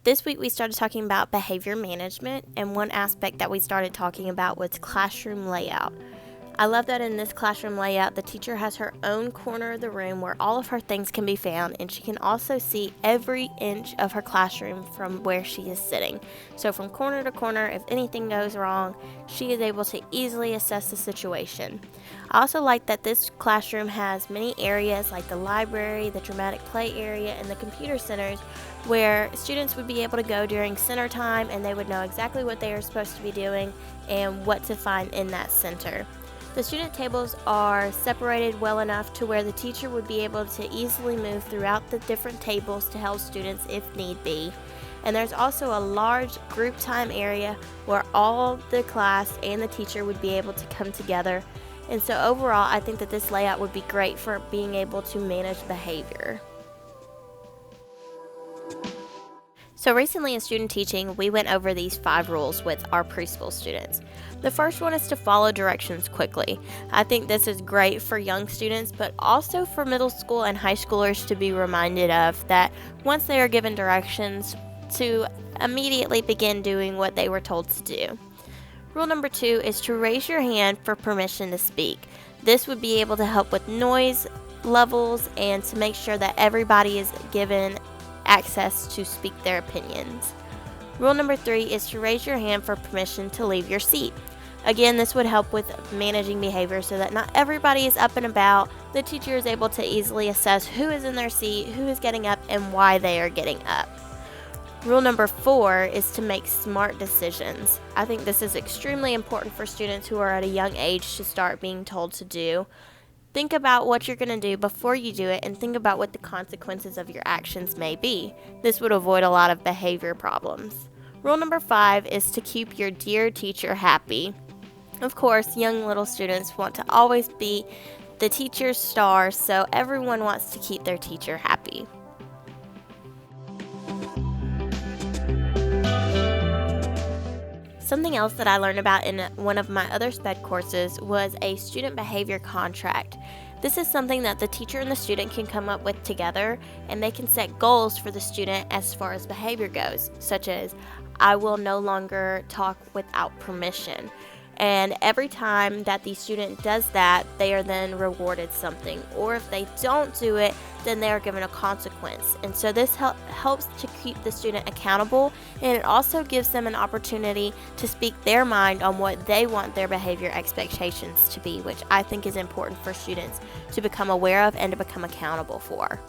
This week we started talking about behavior management, and one aspect that we started talking about was classroom layout. I love that in this classroom layout, the teacher has her own corner of the room where all of her things can be found, and she can also see every inch of her classroom from where she is sitting. So from corner to corner, if anything goes wrong, she is able to easily assess the situation. I also like that this classroom has many areas like the library, the dramatic play area, and the computer centers where students would be able to go during center time and they would know exactly what they are supposed to be doing and what to find in that center. The student tables are separated well enough to where the teacher would be able to easily move throughout the different tables to help students if need be. And there's also a large group time area where all the class and the teacher would be able to come together. And so overall, I think that this layout would be great for being able to manage behavior. So recently in student teaching, we went over these 5 rules with our preschool students. The first one is to follow directions quickly. I think this is great for young students, but also for middle school and high schoolers to be reminded of that once they are given directions, to immediately begin doing what they were told to do. Rule number 2 is to raise your hand for permission to speak. This would be able to help with noise levels and to make sure that everybody is given access to speak their opinions. Rule number 3 is to raise your hand for permission to leave your seat. Again, this would help with managing behavior so that not everybody is up and about. The teacher is able to easily assess who is in their seat, who is getting up, and why they are getting up. Rule number 4 is to make smart decisions. I think this is extremely important for students who are at a young age to start being told to do. Think about what you're going to do before you do it and think about what the consequences of your actions may be. This would avoid a lot of behavior problems. Rule number 5 is to keep your dear teacher happy. Of course, young little students want to always be the teacher's star, so everyone wants to keep their teacher happy. Something else that I learned about in one of my other SPED courses was a student behavior contract. This is something that the teacher and the student can come up with together, and they can set goals for the student as far as behavior goes, such as, I will no longer talk without permission. And every time that the student does that, they are then rewarded something. Or if they don't do it, then they are given a consequence. And so this helps to keep the student accountable, and it also gives them an opportunity to speak their mind on what they want their behavior expectations to be, which I think is important for students to become aware of and to become accountable for.